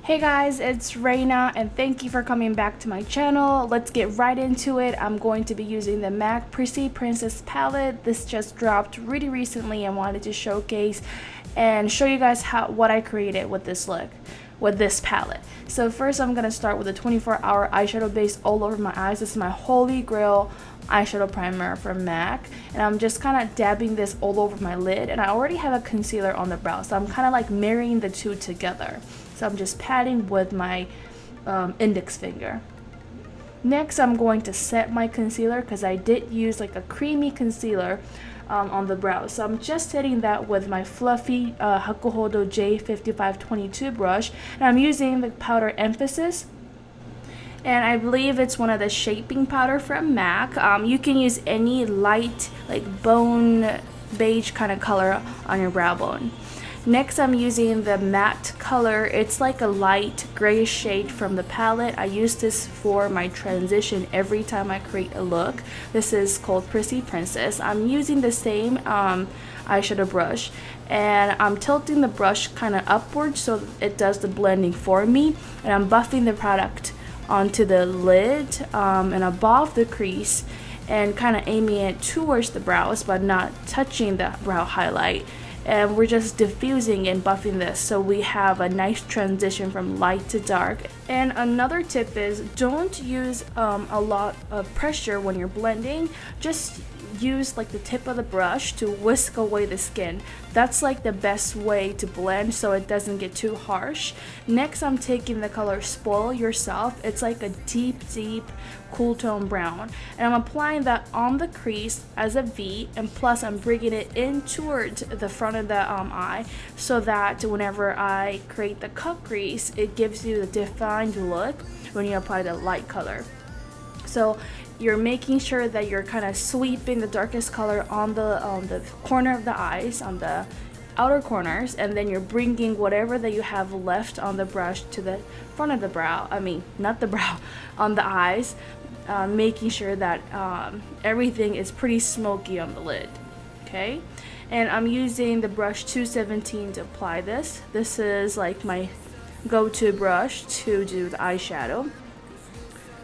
Hey guys, it's Reina and thank you for coming back to my channel. Let's get right into it. I'm going to be using the MAC Prissy Princess palette. This just dropped really recently and wanted to showcase and show you guys what I created with this look, with this palette. So first I'm going to start with a 24-hour eyeshadow base all over my eyes. This is my Holy Grail eyeshadow primer from MAC, and I'm just kind of dabbing this all over my lid, and I already have a concealer on the brow, so I'm kind of like marrying the two together. So I'm just patting with my index finger. Next I'm going to set my concealer because I did use like a creamy concealer on the brow, so I'm just setting that with my fluffy Hakuhodo J5522 brush, and I'm using the powder Emphasis, and I believe it's one of the shaping powder from MAC. You can use any light like bone beige kind of color on your brow bone. Next I'm using the matte color. It's like a light grayish shade from the palette. I use this for my transition every time I create a look. This is called Prissy Princess. I'm using the same eyeshadow brush, and I'm tilting the brush kind of upwards so it does the blending for me, and I'm buffing the product onto the lid and above the crease and kind of aiming it towards the brows but not touching the brow highlight. And we're just diffusing and buffing this so we have a nice transition from light to dark. And another tip is don't use a lot of pressure when you're blending. Just use like the tip of the brush to whisk away the skin. That's like the best way to blend so it doesn't get too harsh. Next I'm taking the color Spoil Yourself. It's like a deep cool tone brown, and I'm applying that on the crease as a V, and plus I'm bringing it in towards the front of the eye so that whenever I create the cut crease it gives you the defined look when you apply the light color. So you're making sure that you're kind of sweeping the darkest color on the corner of the eyes, on the outer corners, and then you're bringing whatever that you have left on the brush to the front of the brow, not the brow, on the eyes, making sure that everything is pretty smoky on the lid. Okay, and I'm using the brush 217 to apply this. This is like my go-to brush to do the eyeshadow.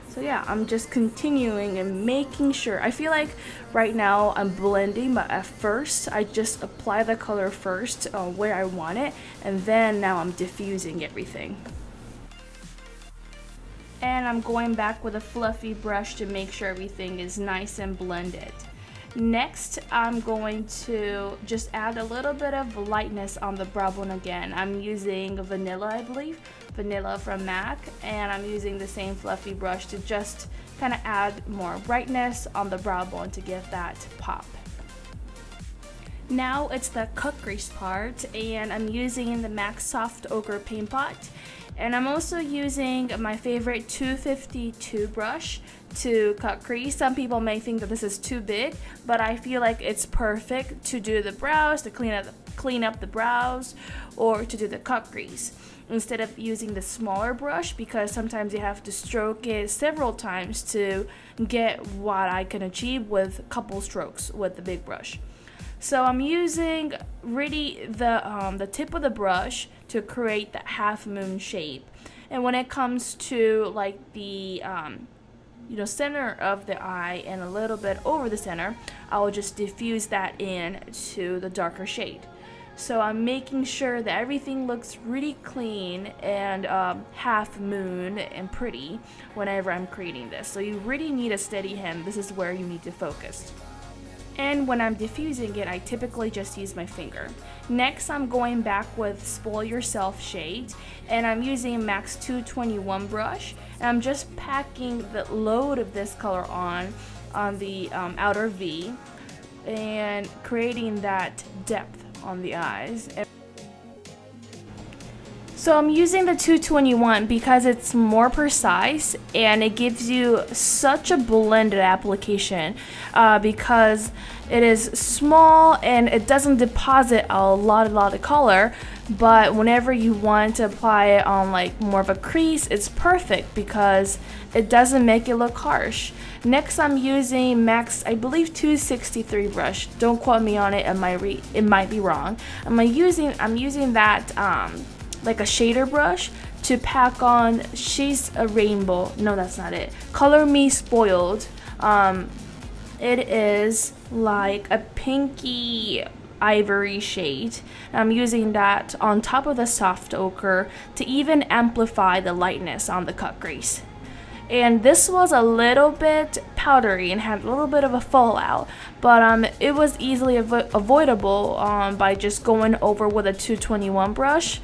So yeah, I'm just continuing and making sure. I feel like right now I'm blending, but at first I just apply the color first where I want it, and then now I'm diffusing everything. And I'm going back with a fluffy brush to make sure everything is nice and blended. Next, I'm going to just add a little bit of lightness on the brow bone again. I'm using Vanilla, I believe, Vanilla from MAC, and I'm using the same fluffy brush to just kind of add more brightness on the brow bone to give that pop. Now it's the cut crease part, and I'm using the MAC Soft Ochre Paint Pot, and I'm also using my favorite 252 brush to cut crease. Some people may think that this is too big, but I feel like it's perfect to do the brows, to clean up the brows, or to do the cut crease, instead of using the smaller brush, because sometimes you have to stroke it several times to get what I can achieve with a couple strokes with the big brush. So I'm using really the tip of the brush to create that half moon shape. And when it comes to like the center of the eye and a little bit over the center, I will just diffuse that in to the darker shade. So I'm making sure that everything looks really clean and half moon and pretty whenever I'm creating this. So you really need a steady hand. This is where you need to focus. And when I'm diffusing it, I typically just use my finger. Next, I'm going back with Spoil Yourself shade, and I'm using MAC's 221 brush, and I'm just packing the load of this color on the outer V and creating that depth on the eyes. So I'm using the 221 because it's more precise and it gives you such a blended application because it is small and it doesn't deposit a lot of color, but whenever you want to apply it on like more of a crease, it's perfect because it doesn't make it look harsh. Next, I'm using MAC's, I believe, 263 brush. Don't quote me on it. It might be wrong. I'm using that like a shader brush to pack on She's a Rainbow. No, that's not it. Color Me Spoiled. It is like a pinky ivory shade. I'm using that on top of the soft ochre to even amplify the lightness on the cut crease. And this was a little bit powdery and had a little bit of a fallout, but it was easily avoidable by just going over with a 221 brush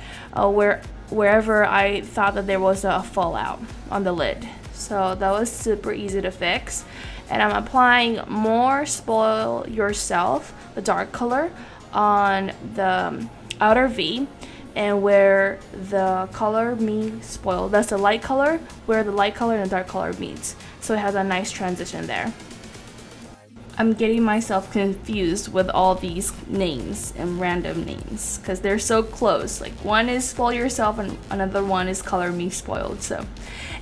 wherever I thought that there was a fallout on the lid. So that was super easy to fix. And I'm applying more Spoil Yourself, the dark color, on the outer V, and where the Color Me Spoiled, that's the light color, where the light color and the dark color meets. So it has a nice transition there. I'm getting myself confused with all these names and random names because they're so close. Like one is Spoil Yourself and another one is Color Me Spoiled. So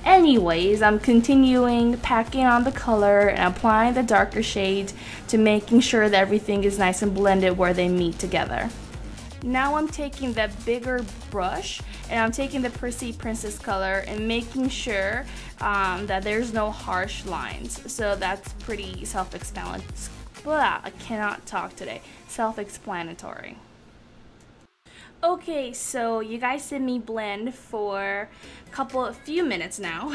anyways, I'm continuing packing on the color and applying the darker shade to making sure that everything is nice and blended where they meet together. Now I'm taking the bigger brush and I'm taking the Prissy Princess color and making sure that there's no harsh lines. So that's pretty self-explanatory. I cannot talk today. Self-explanatory. Okay, so you guys see me blend for a few minutes now,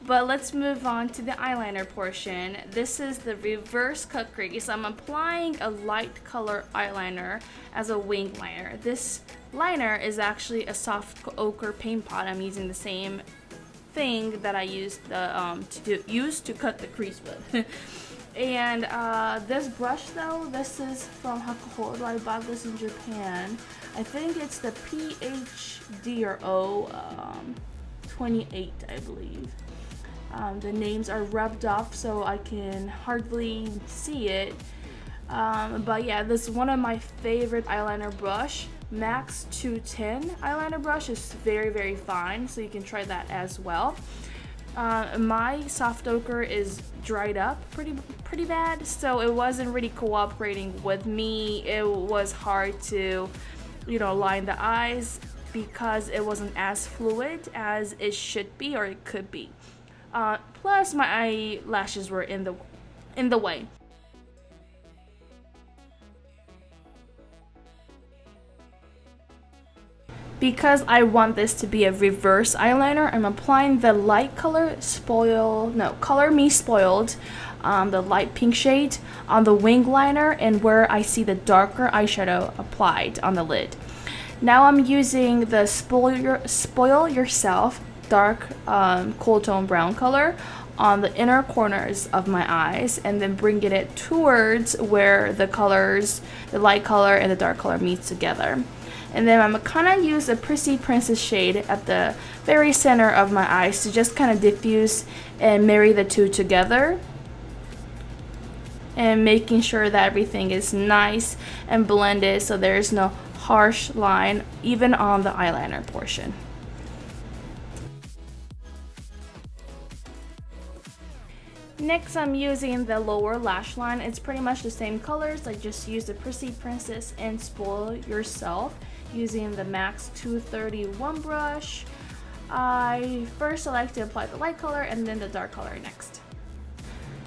but let's move on to the eyeliner portion. This is the reverse cut crease. I'm applying a light color eyeliner as a wing liner. This liner is actually a soft ochre paint pot. I'm using the same thing that I used to cut the crease with. And this brush though, this is from Hakuhodo. I bought this in Japan. I think it's the PHDRO 28, I believe. The names are rubbed off so I can hardly see it. But yeah, this is one of my favorite eyeliner brush. Max 210 eyeliner brush is very, very fine, so you can try that as well. My soft ochre is dried up pretty bad, so it wasn't really cooperating with me. It was hard to, line the eyes because it wasn't as fluid as it should be or it could be. Plus my eyelashes were in the way. Because I want this to be a reverse eyeliner, I'm applying the light color Color Me Spoiled, the light pink shade on the wing liner and where I see the darker eyeshadow applied on the lid. Now I'm using the Spoil Yourself dark cool tone brown color on the inner corners of my eyes and then bringing it towards where the colors, the light color and the dark color meets together. And then I'm gonna use a Prissy Princess shade at the very center of my eyes to just kind of diffuse and marry the two together. And making sure that everything is nice and blended so there's no harsh line even on the eyeliner portion. Next, I'm using the lower lash line. It's pretty much the same colors. I just used the Prissy Princess and Spoil Yourself using the Max 231 brush. I first like to apply the light color and then the dark color next.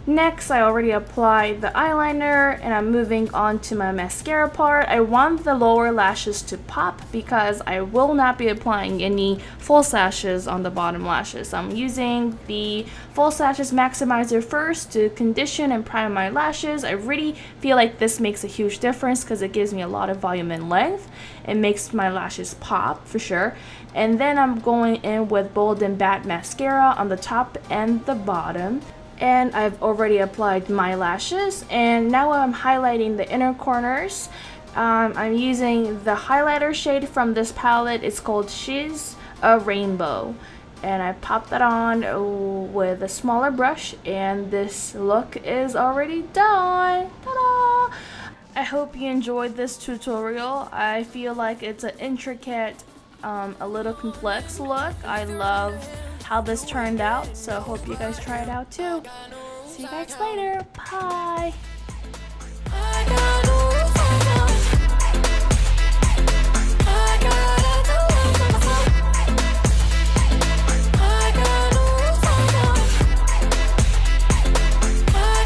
Next, I already applied the eyeliner and I'm moving on to my mascara part. I want the lower lashes to pop because I will not be applying any false lashes on the bottom lashes. I'm using the false lashes maximizer first to condition and prime my lashes. I really feel like this makes a huge difference because it gives me a lot of volume and length. It makes my lashes pop for sure. And then I'm going in with Bold and Bat mascara on the top and the bottom. And I've already applied my lashes and now I'm highlighting the inner corners. I'm using the highlighter shade from this palette. It's called She's a Rainbow and I popped that on with a smaller brush and this look is already done. Ta-da! I hope you enjoyed this tutorial. I feel like it's an intricate, a little complex look. I love how this turned out, so I hope you guys try it out too. See you guys later. Bye.